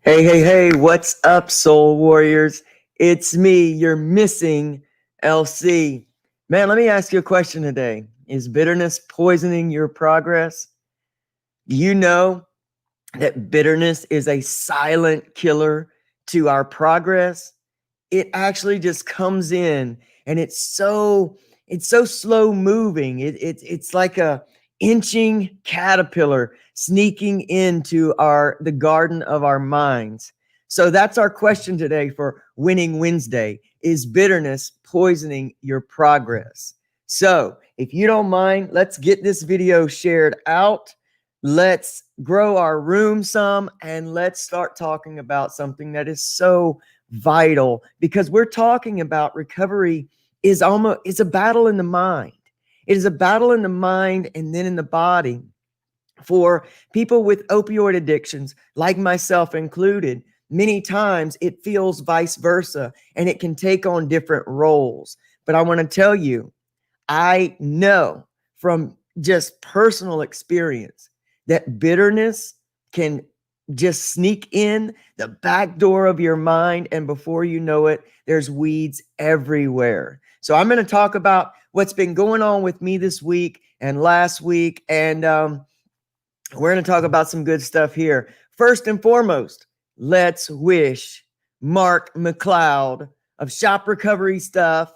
Hey, hey, hey, what's up, Soul Warriors? It's me, your missing LC. Man, let me ask you a question today. Is bitterness poisoning your progress? You know that bitterness is a silent killer to our progress. It actually just comes in and it's so slow moving. It's like a inching caterpillar sneaking into the garden of our minds. So that's our question today for Winning Wednesday. Is bitterness poisoning your progress? So if you don't mind, let's get this video shared out. Let's grow our room some, and let's start talking about something that is so vital, because we're talking about recovery is a battle in the mind. It is a battle in the mind and then in the body. For people with opioid addictions, like myself included, many times it feels vice versa and it can take on different roles. But I want to tell you, I know from just personal experience that bitterness can just sneak in the back door of your mind, and before you know it, there's weeds everywhere. So I'm going to talk about what's been going on with me this week and last week, and we're going to talk about some good stuff here. First and foremost, let's wish Mark McLeod of Shop Recovery Stuff,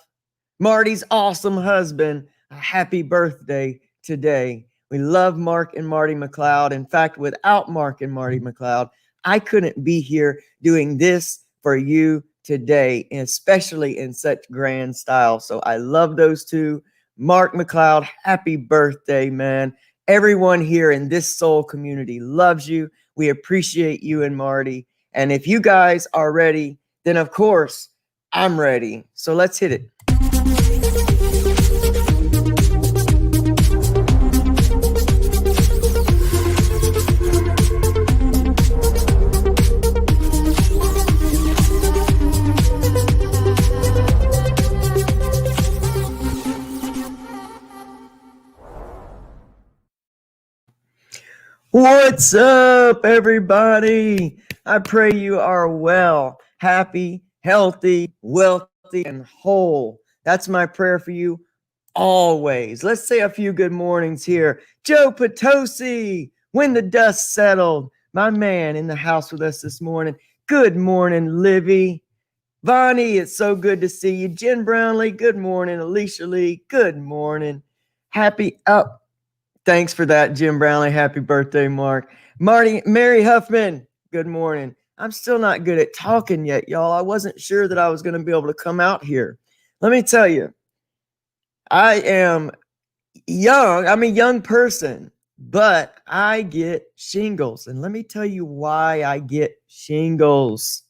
Marty's awesome husband, a happy birthday today. We love Mark and Marty McLeod. In fact, without Mark and Marty McLeod, I couldn't be here doing this for you today, and especially in such grand style. So I love those two. Mark McLeod, happy birthday, man. Everyone here in this soul community loves you. We appreciate you and Marty. And if you guys are ready, then of course, I'm ready. So let's hit it. What's up, everybody? I pray you are well, happy, healthy, wealthy, and whole. That's my prayer for you always. Let's say a few good mornings here. Joe Potosi, when the dust settled, my man in the house with us this morning. Good morning, Livy. Vonnie, it's so good to see you. Jen Brownlee, good morning. Alicia Lee, good morning. Happy up. Thanks for that, Jim Brownlee. Happy birthday, Mark. Mary Huffman, good morning. I'm still not good at talking yet, y'all. I wasn't sure that I was going to be able to come out here. Let me tell you, I am young. I'm a young person, but I get shingles. And let me tell you why I get shingles.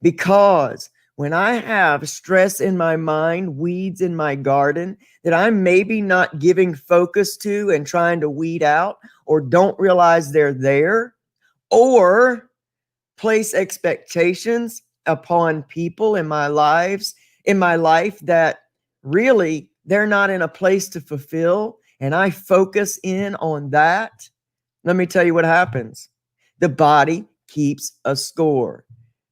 Because when I have stress in my mind, weeds in my garden that I'm maybe not giving focus to and trying to weed out, or don't realize they're there, or place expectations upon people in my life that really they're not in a place to fulfill, and I focus in on that, let me tell you what happens. The body keeps a score.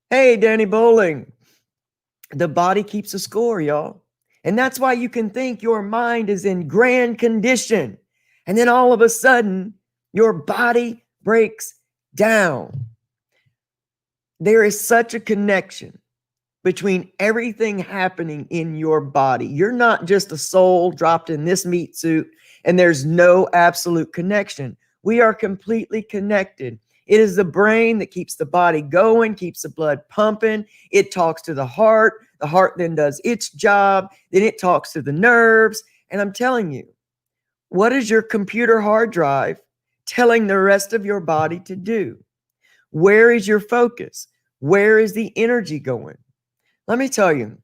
Hey, Danny Bowling. The body keeps a score, y'all. And that's why you can think your mind is in grand condition, and then all of a sudden, your body breaks down. There is such a connection between everything happening in your body. You're not just a soul dropped in this meat suit, and there's no absolute connection. We are completely connected. It is the brain that keeps the body going, keeps the blood pumping. It talks to the heart. The heart then does its job. Then it talks to the nerves. And I'm telling you, what is your computer hard drive telling the rest of your body to do? Where is your focus? Where is the energy going? Let me tell you,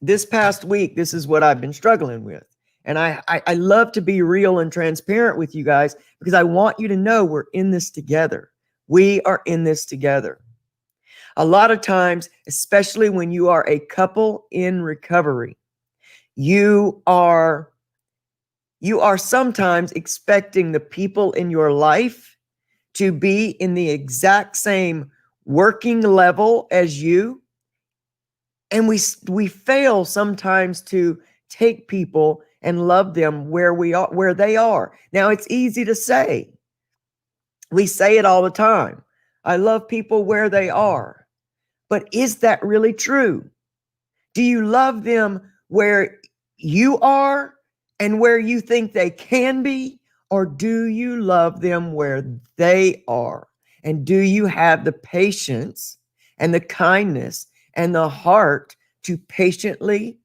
this past week, this is what I've been struggling with. And I love to be real and transparent with you guys, because I want you to know we're in this together. We are in this together. A lot of times, especially when you are a couple in recovery, you are sometimes expecting the people in your life to be in the exact same working level as you. And we fail sometimes to take people and love them where they are. Now, it's easy to say. We say it all the time. I love people where they are. But is that really true? Do you love them where you are and where you think they can be? Or do you love them where they are? And do you have the patience and the kindness and the heart to patiently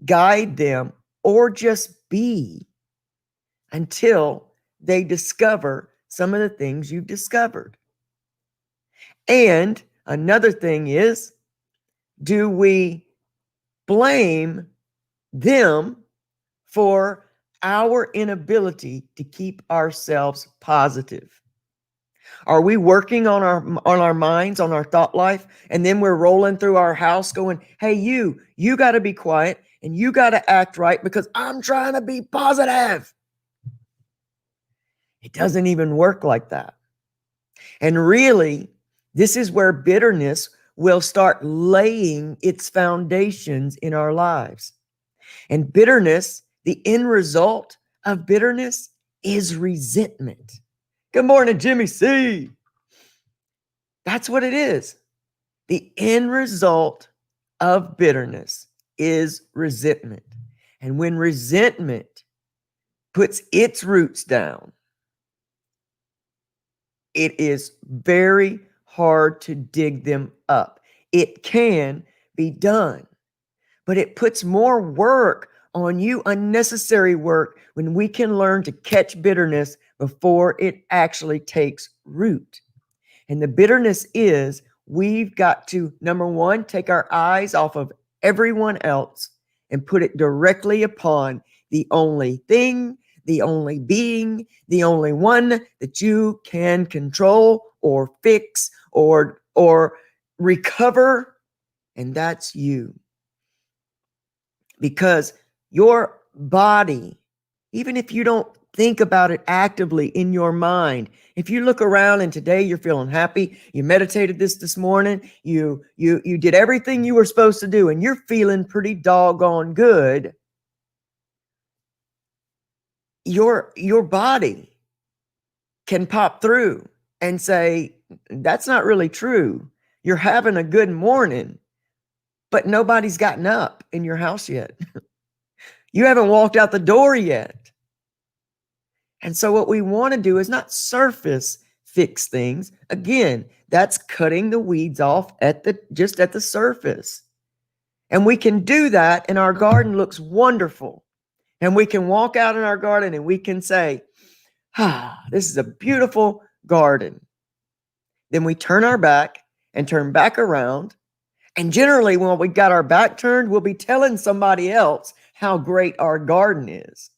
guide them or just be until they discover some of the things you've discovered? And another thing is, do we blame them for our inability to keep ourselves positive? Are we working on our minds, on our thought life, and then we're rolling through our house going, hey, you got to be quiet and you got to act right because I'm trying to be positive? It doesn't even work like that. And really, this is where bitterness will start laying its foundations in our lives. And bitterness, the end result of bitterness is resentment. Good morning, Jimmy C. That's what it is. The end result of bitterness is resentment. And when resentment puts its roots down, it is very hard to dig them up. It can be done, but it puts more work on you, unnecessary work, when we can learn to catch bitterness before it actually takes root. And the bitterness is, we've got to, number one, take our eyes off of everyone else and put it directly upon the only thing, the only being, the only one that you can control or fix or recover, and that's you. Because your body, even if you don't think about it actively in your mind, if you look around and today you're feeling happy, you meditated this morning, you did everything you were supposed to do, and you're feeling pretty doggone good, your body can pop through and say, that's not really true. You're having a good morning, but nobody's gotten up in your house yet. You haven't walked out the door yet. And so what we want to do is not surface fix things. Again, that's cutting the weeds off just at the surface. And we can do that, and our garden looks wonderful. And we can walk out in our garden and we can say, this is a beautiful garden. Then we turn our back and turn back around. And generally, when we got our back turned, we'll be telling somebody else how great our garden is.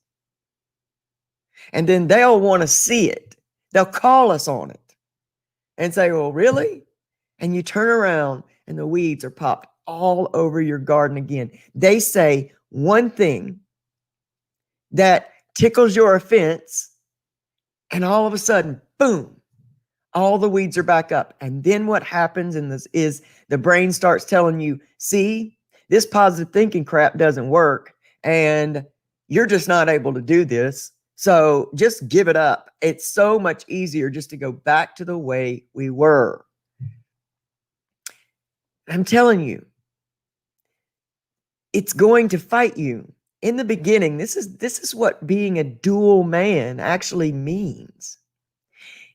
And then they'll want to see it. They'll call us on it and say, well, really? And you turn around and the weeds are popped all over your garden again. They say one thing that tickles your offense, and all of a sudden, boom, all the weeds are back up. And then what happens in this is the brain starts telling you, see, this positive thinking crap doesn't work, and you're just not able to do this. So just give it up. It's so much easier just to go back to the way we were. I'm telling you, it's going to fight you. In the beginning, this is what being a dual man actually means.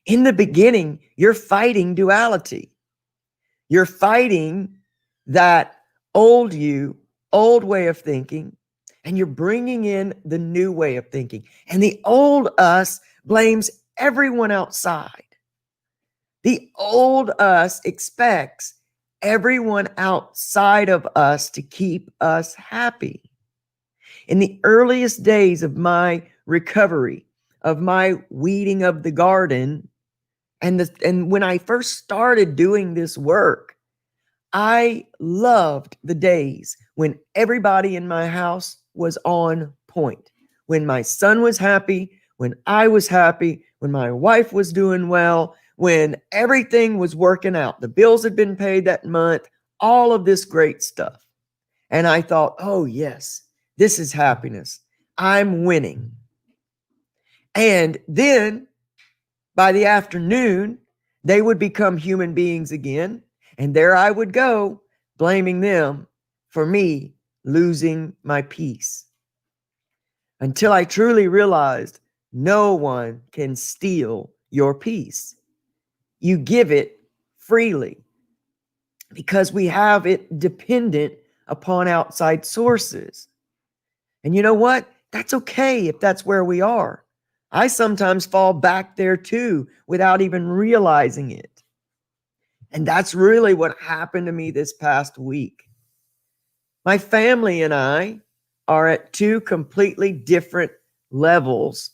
In the beginning, you're fighting duality. You're fighting that old way of thinking, and you're bringing in the new way of thinking. And the old us blames everyone outside. The old us expects everyone outside of us to keep us happy. In the earliest days of my recovery, of my weeding of the garden, and when I first started doing this work, I loved the days when everybody in my house was on point. When my son was happy, when I was happy, when my wife was doing well, when everything was working out. The bills had been paid that month, all of this great stuff. And I thought, oh, yes, this is happiness. I'm winning. And then by the afternoon, they would become human beings again. And there I would go, blaming them for me losing my peace. Until I truly realized no one can steal your peace. You give it freely because we have it dependent upon outside sources. And you know what? That's okay if that's where we are. I sometimes fall back there too without even realizing it. And that's really what happened to me this past week. My family and I are at two completely different levels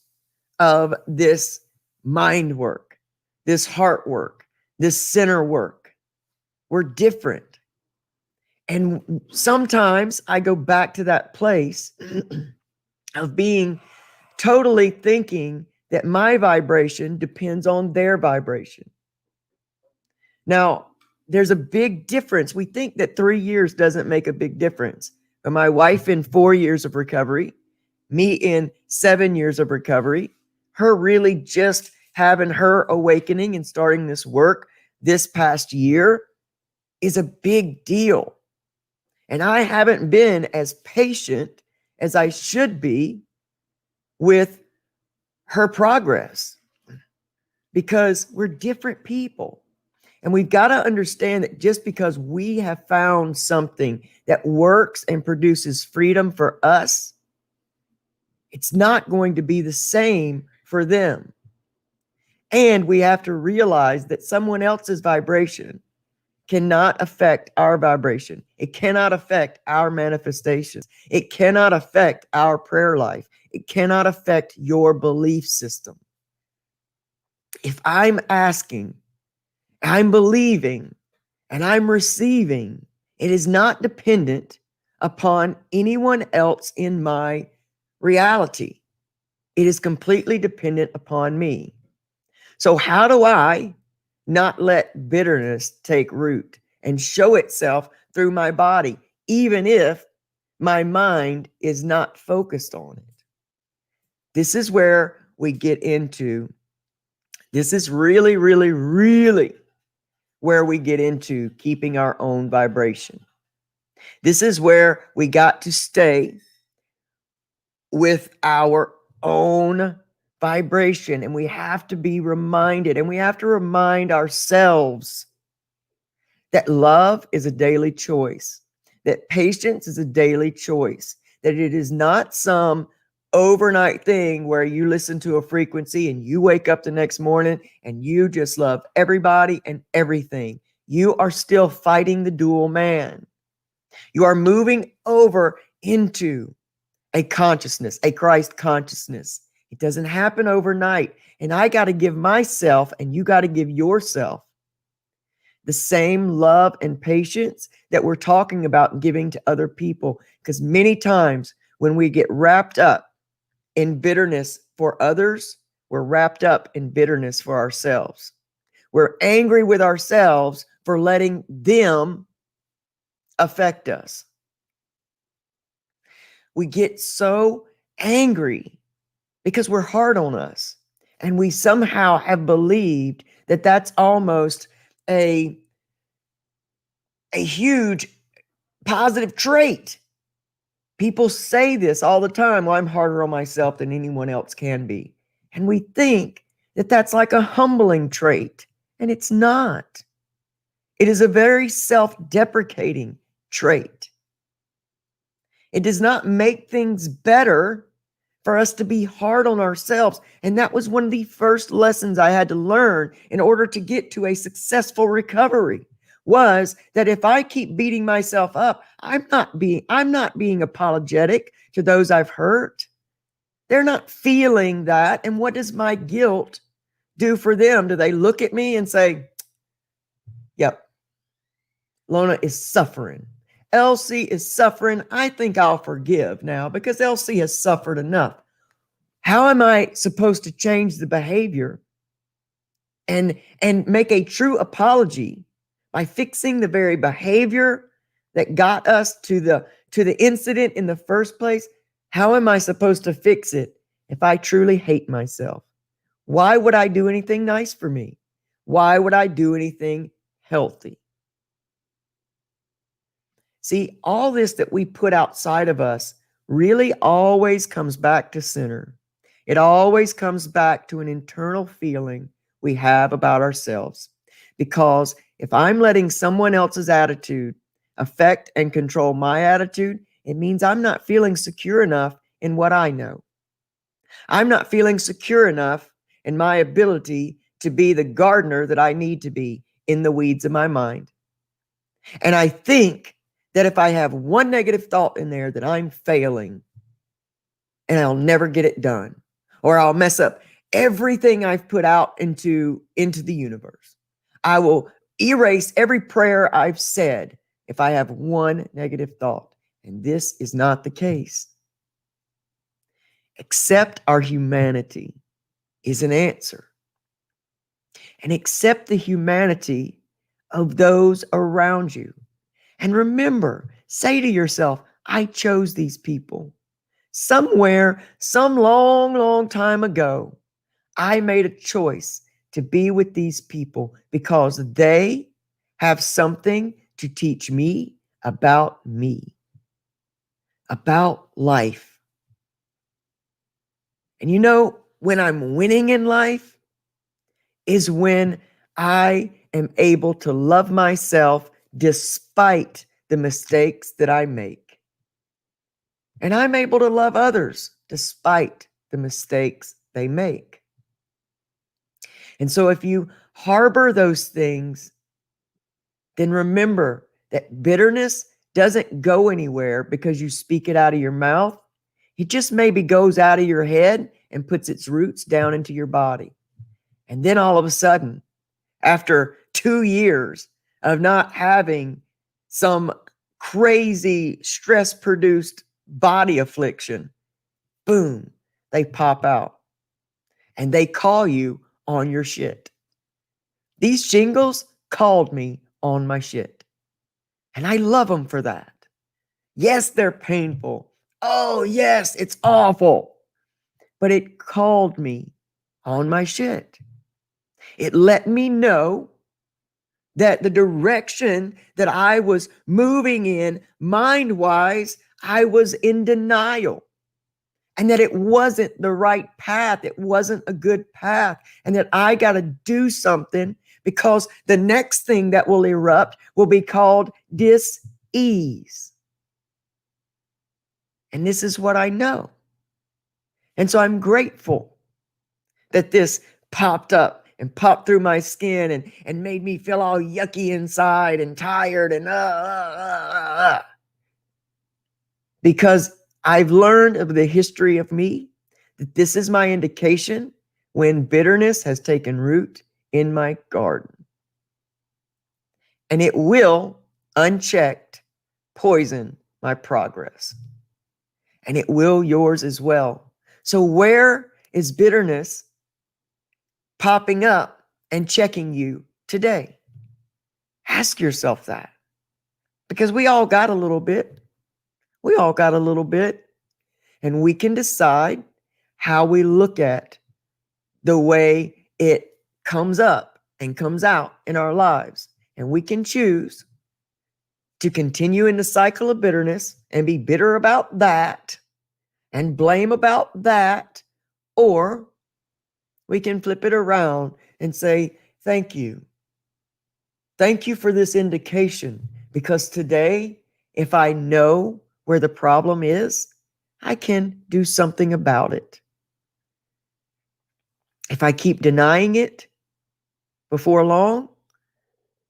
of this mind work, this heart work, this center work. We're different. And sometimes I go back to that place of being totally thinking that my vibration depends on their vibration. Now, there's a big difference. We think that 3 years doesn't make a big difference. But my wife in 4 years of recovery, me in 7 years of recovery, her really just having her awakening and starting this work this past year is a big deal. And I haven't been as patient as I should be with her progress because we're different people. And we've got to understand that just because we have found something that works and produces freedom for us, it's not going to be the same for them. And we have to realize that someone else's vibration cannot affect our vibration. It cannot affect our manifestations. It cannot affect our prayer life. It cannot affect your belief system. If I'm asking, I'm believing, and I'm receiving, it is not dependent upon anyone else in my reality. It is completely dependent upon me. So how do I not let bitterness take root and show itself through my body, even if my mind is not focused on it? This is where we get into, this is really, really, really where we get into keeping our own vibration. This is where we got to stay with our own vibration, and we have to be reminded, and we have to remind ourselves that love is a daily choice, that patience is a daily choice, that it is not some overnight thing where you listen to a frequency and you wake up the next morning and you just love everybody and everything. You are still fighting the dual man. You are moving over into a consciousness, a Christ consciousness. It doesn't happen overnight. And I got to give myself, and you got to give yourself, the same love and patience that we're talking about giving to other people. Because many times when we get wrapped up in bitterness for others, we're wrapped up in bitterness for ourselves. We're angry with ourselves for letting them affect us. We get so angry because we're hard on us. And we somehow have believed that that's almost a huge positive trait. People say this all the time. Well, I'm harder on myself than anyone else can be. And we think that that's like a humbling trait. And it's not. It is a very self-deprecating trait. It does not make things better for us to be hard on ourselves. And that was one of the first lessons I had to learn in order to get to a successful recovery, was that if I keep beating myself up, I'm not being apologetic to those I've hurt. They're not feeling that. And what does my guilt do for them? Do they look at me and say, yep, Lona is suffering. Elsie is suffering. I think I'll forgive now because Elsie has suffered enough. How am I supposed to change the behavior and make a true apology by fixing the very behavior that got us to the incident in the first place. How am I supposed to fix it if I truly hate myself? Why would I do anything nice for me? Why would I do anything healthy? See, all this that we put outside of us really always comes back to center. It always comes back to an internal feeling we have about ourselves. Because if I'm letting someone else's attitude affect and control my attitude, it means I'm not feeling secure enough in what I know. I'm not feeling secure enough in my ability to be the gardener that I need to be in the weeds of my mind. And I think that if I have one negative thought in there, that I'm failing and I'll never get it done, or I'll mess up everything I've put out into the universe. I will erase every prayer I've said if I have one negative thought. And this is not the case. Accept our humanity is an answer. And accept the humanity of those around you. And remember, say to yourself, I chose these people. Somewhere, some long, long time ago, I made a choice to be with these people because they have something to teach me, about life. And you know, when I'm winning in life is when I am able to love myself despite the mistakes that I make. And I'm able to love others despite the mistakes they make. And so if you harbor those things, then remember that bitterness doesn't go anywhere because you speak it out of your mouth. It just maybe goes out of your head and puts its roots down into your body. And then all of a sudden, after 2 years of not having some crazy stress-produced body affliction, boom, they pop out and they call you on your shit. These shingles called me on my shit. And I love them for that. Yes, they're painful. Oh, yes, it's awful. But it called me on my shit. It let me know that the direction that I was moving in, mind-wise, I was in denial. And that it wasn't the right path. It wasn't a good path. And that I got to do something, because the next thing that will erupt will be called dis-ease. And this is what I know. And so I'm grateful that this popped up and popped through my skin and made me feel all yucky inside and tired and because I've learned of the history of me that this is my indication when bitterness has taken root in my garden. And it will, unchecked, poison my progress. And it will yours as well. So where is bitterness popping up and checking you today? Ask yourself that. Because we all got a little bit. We all got a little bit. And we can decide how we look at the way it comes up and comes out in our lives. And we can choose to continue in the cycle of bitterness and be bitter about that and blame about that. Or we can flip it around and say, thank you. Thank you for this indication, because today, if I know where the problem is, I can do something about it. If I keep denying it, before long,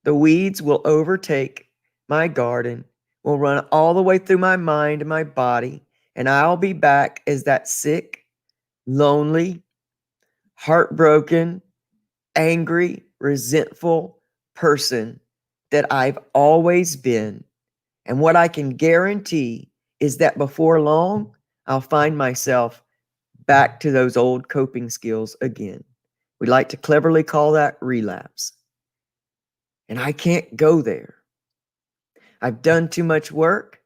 the weeds will overtake my garden, will run all the way through my mind and my body, and I'll be back as that sick, lonely, heartbroken, angry, resentful person that I've always been. And what I can guarantee is that before long, I'll find myself back to those old coping skills again. We like to cleverly call that relapse. And I can't go there. I've done too much work,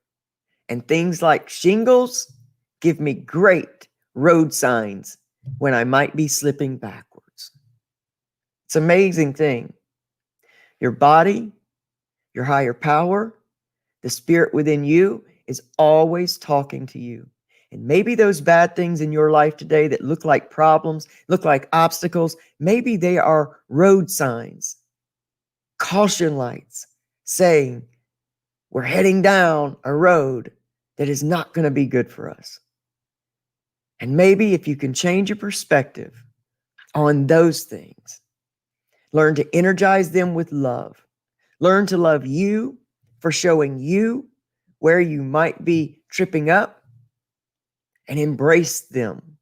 and things like shingles give me great road signs when I might be slipping backwards. It's an amazing thing. Your body, your higher power, the spirit within you is always talking to you. And maybe those bad things in your life today that look like problems, look like obstacles, maybe they are road signs, caution lights saying we're heading down a road that is not going to be good for us. And maybe if you can change your perspective on those things, learn to energize them with love, learn to love you for showing you where you might be tripping up, and embrace them.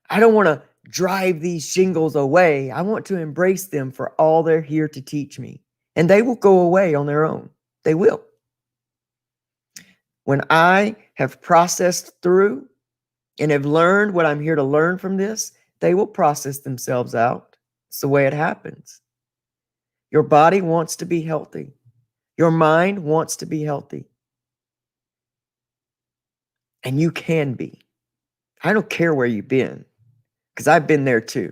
I don't want to drive these shingles away. I want to embrace them for all they're here to teach me. And they will go away on their own. They will. When I have processed through and have learned what I'm here to learn from this, they will process themselves out. It's the way it happens. Your body wants to be healthy. Your mind wants to be healthy. And you can be. I don't care where you've been, because I've been there too.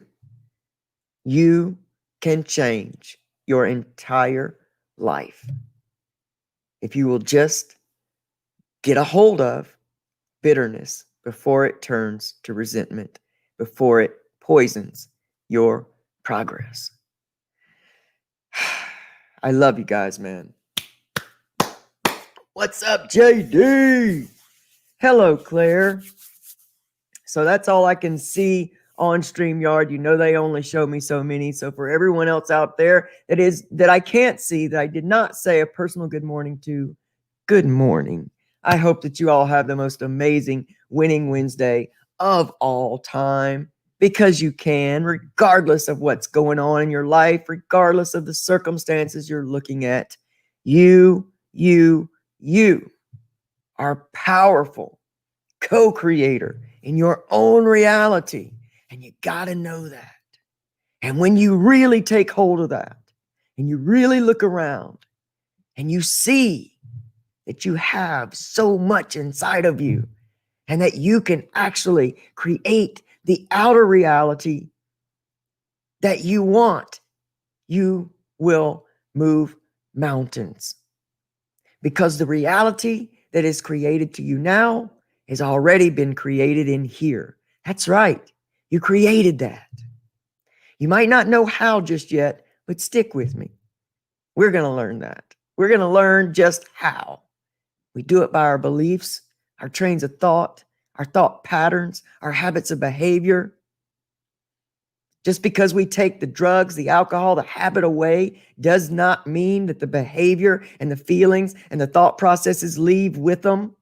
You can change your entire life if you will just get a hold of bitterness before it turns to resentment, before it poisons your progress. I love you guys, man. What's up, JD? Hello, Claire. So that's all I can see on StreamYard. You know they only show me so many. So for everyone else out there that I can't see, that I did not say a personal good morning to, good morning. I hope that you all have the most amazing winning Wednesday of all time, because you can, regardless of what's going on in your life, regardless of the circumstances you're looking at. You are powerful co-creator in your own reality. And you got to know that. And when you really take hold of that and you really look around and you see that you have so much inside of you and that you can actually create the outer reality that you want, you will move mountains. Because the reality that is created to you now has already been created in here. That's right. You created that. You might not know how just yet, but stick with me. We're going to learn that. We're going to learn just how. We do it by our beliefs, our trains of thought, our thought patterns, our habits of behavior. Just because we take the drugs, the alcohol, the habit away does not mean that the behavior and the feelings and the thought processes leave with them.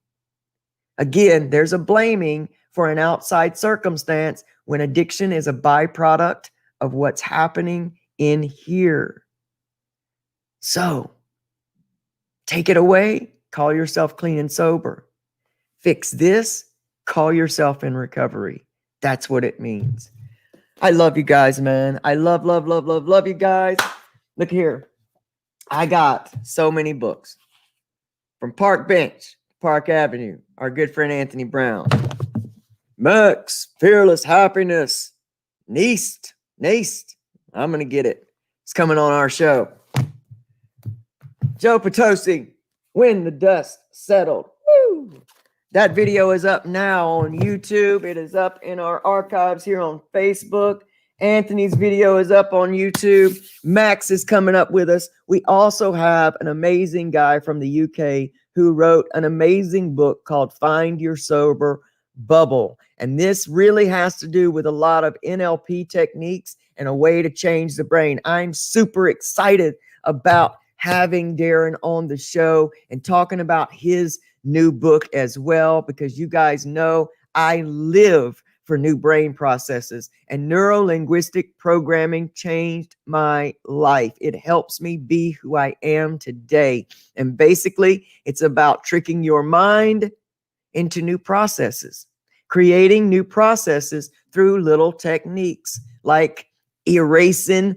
Again, there's a blaming for an outside circumstance when addiction is a byproduct of what's happening in here. So, take it away, call yourself clean and sober. Fix this, call yourself in recovery. That's what it means. I love you guys, man. I love you guys. Look here. I got so many books. From Park Bench, Park Avenue, our good friend Anthony Brown. Max, Fearless Happiness. Neist. I'm going to get it. It's coming on our show. Joe Potosi, When the Dust Settled. Woo! That video is up now on YouTube. It is up in our archives here on Facebook. Anthony's video is up on YouTube. Max is coming up with us. We also have an amazing guy from the UK who wrote an amazing book called Find Your Sober Bubble. And this really has to do with a lot of NLP techniques and a way to change the brain. I'm super excited about having Darren on the show and talking about his new book as well, because you guys know I live for new brain processes, and neuro-linguistic programming changed my life. It helps me be who I am today. And basically, it's about tricking your mind into new processes, creating new processes through little techniques like erasing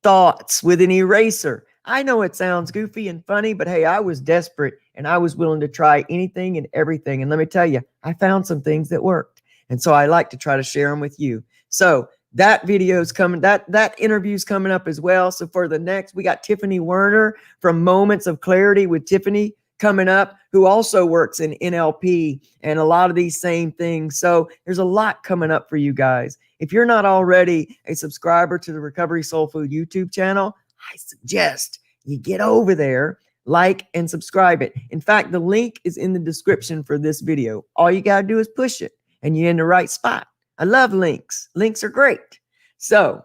thoughts with an eraser. I know it sounds goofy and funny, but hey, I was desperate and I was willing to try anything and everything. And let me tell you, I found some things that worked. And so I like to try to share them with you. So that video's coming, that interview's coming up as well. So for the next, we got Tiffany Werner from Moments of Clarity with Tiffany coming up, who also works in NLP and a lot of these same things. So there's a lot coming up for you guys. If you're not already a subscriber to the Recovery Soul Food YouTube channel, I suggest you get over there, like and subscribe it. In fact, the link is in the description for this video. All you got to do is push it and you're in the right spot. I love links. Links are great. So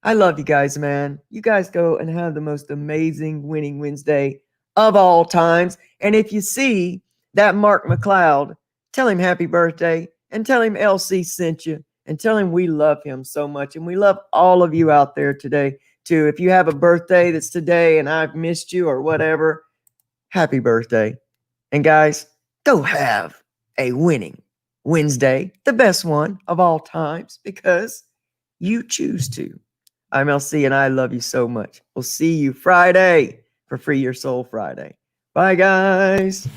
I love you guys, man. You guys go and have the most amazing Winning Wednesday of all times. And if you see that Mark McLeod, tell him happy birthday and tell him LC sent you and tell him we love him so much. And we love all of you out there today too. If you have a birthday that's today and I've missed you or whatever, happy birthday. And guys, go have a winning Wednesday, the best one of all times, because you choose to. I'm LC and I love you so much. We'll see you Friday for Free Your Soul Friday. Bye, guys.